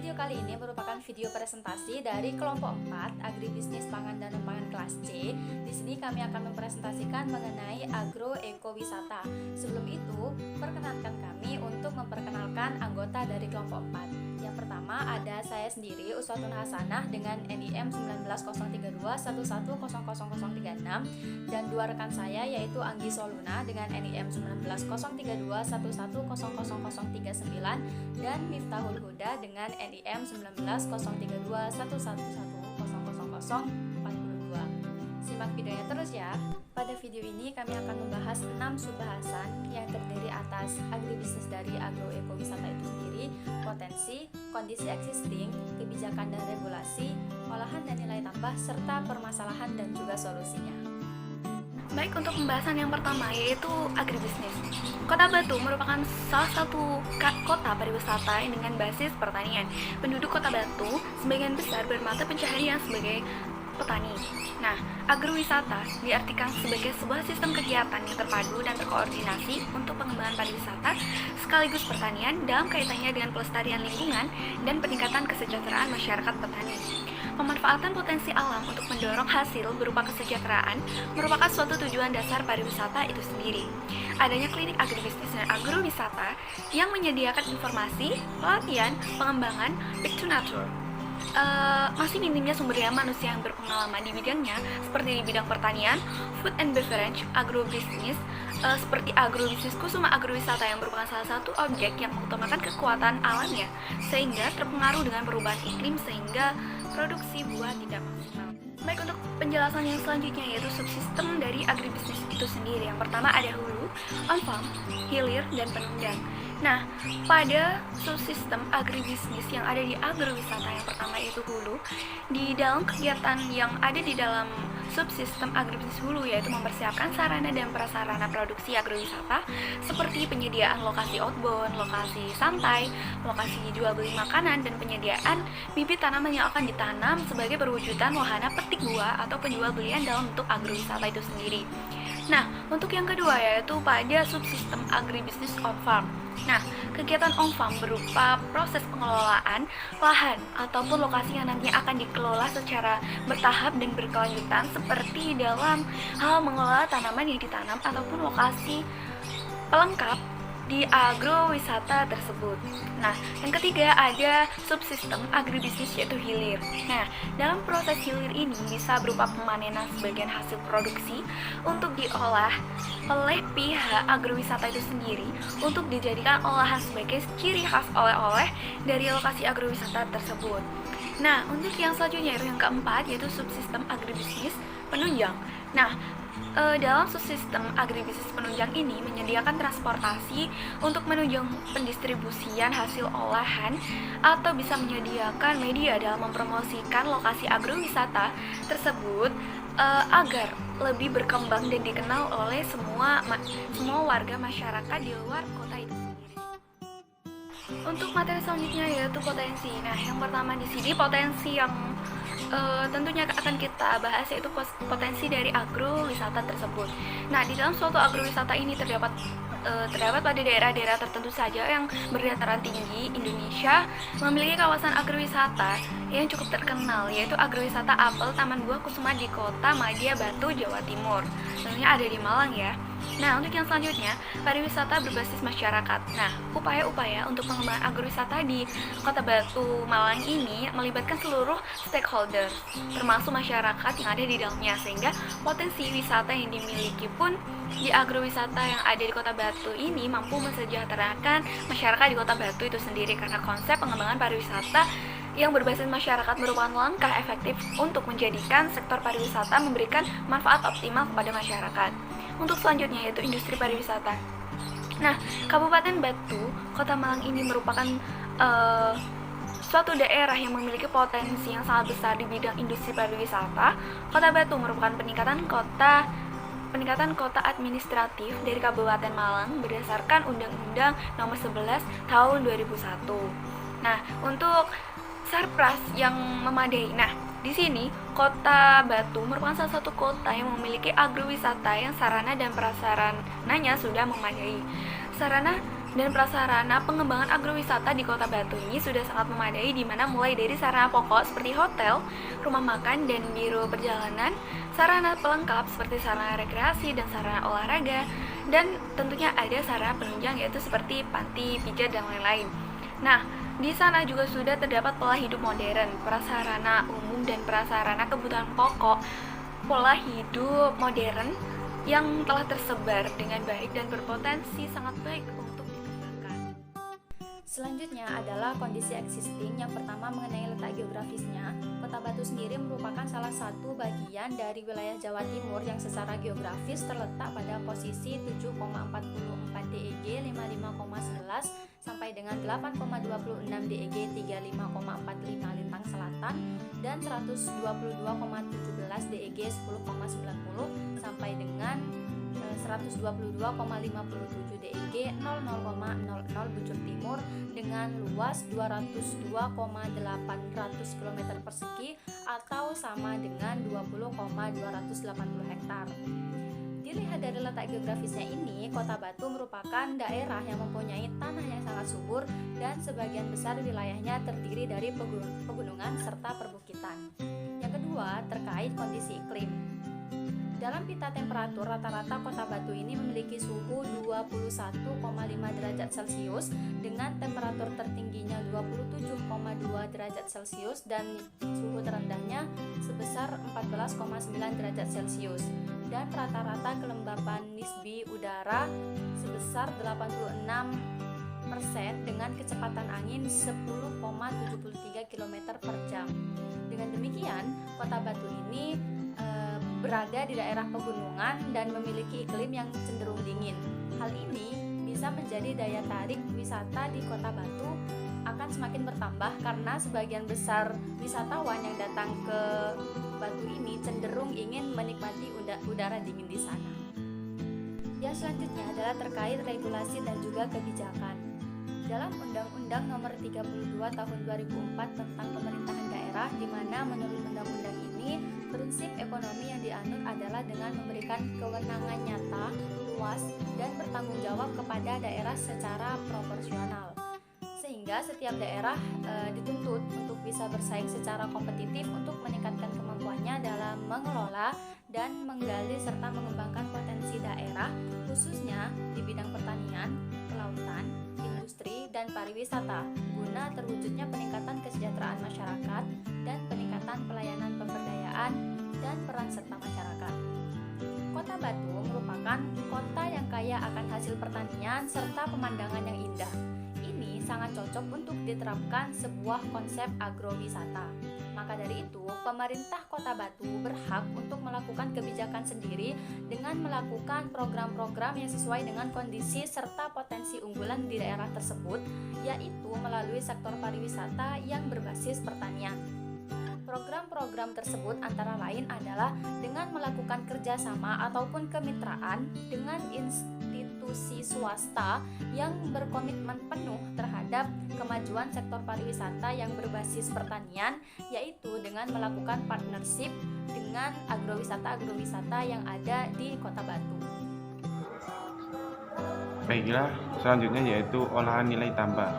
Video kali ini merupakan video presentasi dari kelompok 4 Agribisnis Pangan dan Non-Pangan kelas C. Di sini kami akan mempresentasikan mengenai agroekowisata. Sebelum itu, perkenankan kami untuk memperkenalkan anggota dari kelompok 4. Yang pertama ada saya sendiri, Uswatun Hasanah dengan NIM 19032110036 dan dua rekan saya yaitu Anggi Soluna dengan NIM 19032110039 dan Miftahul Huda dengan NIM 19021110042. Simak videonya terus ya. Pada video ini kami akan membahas 6 subbahasan yang terdiri atas agribisnis dari agroekowisata itu sendiri, potensi, kondisi existing, kebijakan dan regulasi, olahan dan nilai tambah, serta permasalahan dan juga solusinya. Baik, untuk pembahasan yang pertama yaitu agribisnis. Kota Batu merupakan salah satu kota pariwisata dengan basis pertanian. Penduduk Kota Batu sebagian besar bermata pencaharian sebagai petani. Nah, agrowisata diartikan sebagai sebuah sistem kegiatan yang terpadu dan terkoordinasi untuk pengembangan pariwisata sekaligus pertanian dalam kaitannya dengan pelestarian lingkungan dan peningkatan kesejahteraan masyarakat petani. Pemanfaatan potensi alam untuk mendorong hasil berupa kesejahteraan merupakan suatu tujuan dasar pariwisata itu sendiri. Adanya klinik agribisnis dan agrowisata yang menyediakan informasi, pelatihan, pengembangan back to nature. Masih minimnya sumber daya manusia yang berpengalaman di bidangnya seperti di bidang pertanian, food and beverage, agrobisnis, seperti agrobisnis Kusuma Agrowisata yang merupakan salah satu objek yang mengutamakan kekuatan alamnya sehingga terpengaruh dengan perubahan iklim sehingga produksi buah tidak maksimal. Baik, untuk penjelasan yang selanjutnya yaitu subsistem dari agribisnis itu sendiri. Yang pertama ada hulu, on farm, hilir, dan penunjang. Nah, pada subsistem agribisnis yang ada di agrowisata yang pertama yaitu hulu, di dalam kegiatan yang ada di dalam subsistem agribisnis hulu yaitu mempersiapkan sarana dan prasarana produksi agrowisata seperti penyediaan lokasi outbound, lokasi santai, lokasi jual beli makanan, dan penyediaan bibit tanaman yang akan ditanam sebagai perwujudan wahana petik buah atau penjual belian dalam bentuk agrowisata itu sendiri. Nah, untuk yang kedua yaitu pada subsistem agribisnis on farm. Nah, kegiatan on farm berupa proses pengelolaan lahan ataupun lokasi yang nantinya akan dikelola secara bertahap dan berkelanjutan seperti dalam hal mengelola tanaman yang ditanam ataupun lokasi pelengkap di agrowisata tersebut. Nah, yang ketiga ada subsistem agribisnis yaitu hilir. Nah, dalam proses hilir ini bisa berupa pemanenan sebagian hasil produksi untuk diolah oleh pihak agrowisata itu sendiri untuk dijadikan olahan sebagai ciri khas oleh-oleh dari lokasi agrowisata tersebut. Nah, untuk yang selanjutnya yaitu yang keempat yaitu subsistem agribisnis penunjang. Nah, dalam subsistem agribisnis penunjang ini menyediakan transportasi untuk menunjang pendistribusian hasil olahan atau bisa menyediakan media dalam mempromosikan lokasi agrowisata tersebut agar lebih berkembang dan dikenal oleh semua warga masyarakat di luar kota itu sendiri. Untuk materi selanjutnya yaitu potensi. Nah, yang pertama di sini potensi yang tentunya akan kita bahas yaitu potensi dari agrowisata tersebut. Nah, di dalam suatu agrowisata ini terdapat pada daerah-daerah tertentu saja yang berdataran tinggi Indonesia memiliki kawasan agrowisata yang cukup terkenal yaitu agrowisata apel Taman Buah Kusuma di Kota Madya Batu, Jawa Timur. Tentunya ada di Malang ya. Nah, untuk yang selanjutnya, pariwisata berbasis masyarakat. Nah, upaya-upaya untuk pengembangan agrowisata di Kota Batu, Malang ini melibatkan seluruh stakeholder, termasuk masyarakat yang ada di dalamnya, sehingga potensi wisata yang dimiliki pun di agrowisata yang ada di Kota Batu ini mampu mensejahterakan masyarakat di Kota Batu itu sendiri karena konsep pengembangan pariwisata yang berbasis masyarakat merupakan langkah efektif untuk menjadikan sektor pariwisata memberikan manfaat optimal kepada masyarakat. Untuk selanjutnya yaitu industri pariwisata. Nah, Kabupaten Batu, Kota Malang ini merupakan suatu daerah yang memiliki potensi yang sangat besar di bidang industri pariwisata. Kota Batu merupakan peningkatan kota administratif dari Kabupaten Malang berdasarkan Undang-Undang Nomor 11 Tahun 2001. Nah, untuk sarpras yang memadai. Nah, di sini Kota Batu merupakan salah satu kota yang memiliki agrowisata yang sarana dan prasarananya sudah memadai. Sarana dan prasarana pengembangan agrowisata di Kota Batu ini sudah sangat memadai, di mana mulai dari sarana pokok seperti hotel, rumah makan, dan biro perjalanan, sarana pelengkap seperti sarana rekreasi dan sarana olahraga, dan tentunya ada sarana penunjang yaitu seperti panti, pijat, dan lain-lain. Nah, di sana juga sudah terdapat pola hidup modern, prasarana umum, dan prasarana kebutuhan pokok pola hidup modern yang telah tersebar dengan baik dan berpotensi sangat baik untuk dikembangkan. Selanjutnya adalah kondisi existing. Yang pertama mengenai letak geografisnya. Kota Batu sendiri merupakan salah satu bagian dari wilayah Jawa Timur yang secara geografis terletak pada posisi 7,44 DEG 55,11 sampai dengan 8,26 DEG 35,45 lintang selatan dan 122,17 DEG 10,90 sampai dengan 122,57 DEG 00,00 bujur timur dengan luas 202,800 km persegi atau sama dengan 20,280 hektar. Dilihat dari letak geografisnya ini, Kota Batu merupakan daerah yang mempunyai tanah yang sangat subur dan sebagian besar wilayahnya terdiri dari pegunungan serta perbukitan. Yang kedua, terkait kondisi iklim. Dalam pita temperatur, rata-rata Kota Batu ini memiliki suhu 21,5 derajat Celcius dengan temperatur tertingginya 27,2 derajat Celcius dan suhu terendahnya sebesar 14,9 derajat Celcius. Dan rata-rata kelembapan nisbi udara sebesar 86% dengan kecepatan angin 10,73 km per jam. Dengan demikian, Kota Batu ini berada di daerah pegunungan dan memiliki iklim yang cenderung dingin. Hal ini bisa menjadi daya tarik wisata di Kota Batu akan semakin bertambah karena sebagian besar wisatawan yang datang ke Batu ini cenderung ingin menikmati udara dingin di sana. Yang selanjutnya adalah terkait regulasi dan juga kebijakan. Dalam Undang-Undang Nomor 32 Tahun 2004 tentang Pemerintahan Daerah, di mana menurut undang-undang ini prinsip ekonomi yang dianut adalah dengan memberikan kewenangan nyata, luas, dan bertanggung jawab kepada daerah secara proporsional. Sehingga setiap daerah dituntut untuk bisa bersaing secara kompetitif untuk meningkatkan kemampuannya dalam mengelola dan menggali serta mengembangkan potensi daerah, khususnya di bidang pertanian, kelautan, industri, dan pariwisata, guna terwujudnya peningkatan kesejahteraan masyarakat dan peningkatan pelayanan pemberdayaan dan peran serta masyarakat. Kota Batu merupakan kota yang kaya akan hasil pertanian serta pemandangan yang indah. Ini sangat cocok untuk diterapkan sebuah konsep agrowisata. Maka dari itu, pemerintah Kota Batu berhak untuk melakukan kebijakan sendiri dengan melakukan program-program yang sesuai dengan kondisi serta potensi unggulan di daerah tersebut, yaitu melalui sektor pariwisata yang berbasis pertanian. Program-program tersebut antara lain adalah dengan melakukan kerjasama ataupun kemitraan dengan institusi swasta yang berkomitmen penuh terhadap kemajuan sektor pariwisata yang berbasis pertanian, yaitu dengan melakukan partnership dengan agrowisata yang ada di Kota Batu. Baiklah, selanjutnya yaitu olahan nilai tambah.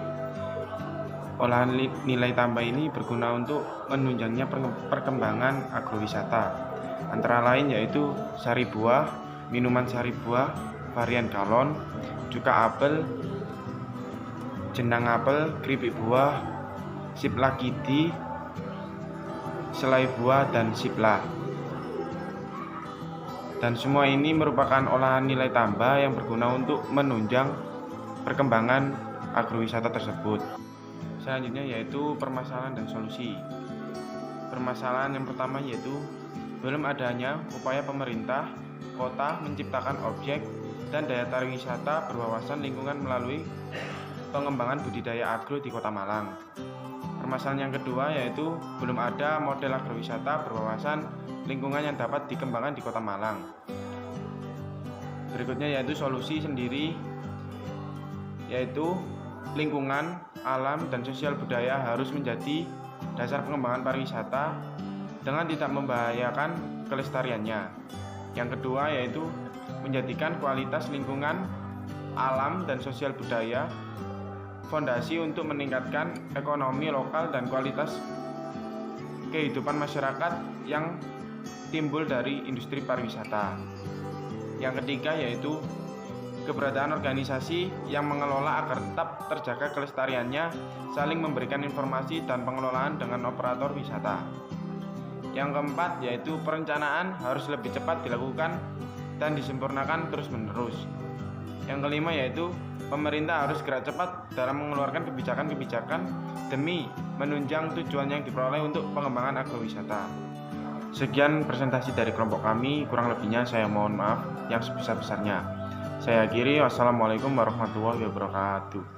Olahan nilai tambah ini berguna untuk menunjangnya perkembangan agrowisata. Antara lain yaitu sari buah, minuman sari buah, varian galon, cuka apel, jenang apel, keripik buah, sipla kidi, selai buah, dan sipla. Dan semua ini merupakan olahan nilai tambah yang berguna untuk menunjang perkembangan agrowisata tersebut. Selanjutnya yaitu permasalahan dan solusi. Permasalahan yang pertama yaitu belum adanya upaya pemerintah kota menciptakan objek dan daya tarik wisata berwawasan lingkungan melalui pengembangan budidaya agro di Kota Malang. Permasalahan yang kedua yaitu belum ada model agrowisata berwawasan lingkungan yang dapat dikembangkan di Kota Malang. Berikutnya yaitu solusi sendiri, yaitu lingkungan, alam, dan sosial budaya harus menjadi dasar pengembangan pariwisata dengan tidak membahayakan kelestariannya. Yang kedua yaitu menjadikan kualitas lingkungan alam dan sosial budaya, fondasi untuk meningkatkan ekonomi lokal dan kualitas kehidupan masyarakat yang timbul dari industri pariwisata. Yang ketiga yaitu keberadaan organisasi yang mengelola agar tetap terjaga kelestariannya, saling memberikan informasi dan pengelolaan dengan operator wisata. Yang keempat yaitu perencanaan harus lebih cepat dilakukan dan disempurnakan terus-menerus. Yang kelima yaitu pemerintah harus gerak cepat dalam mengeluarkan kebijakan-kebijakan demi menunjang tujuan yang diperoleh untuk pengembangan agrowisata. Sekian presentasi dari kelompok kami, kurang lebihnya saya mohon maaf yang sebesar-besarnya. Saya akhiri, wassalamualaikum warahmatullahi wabarakatuh.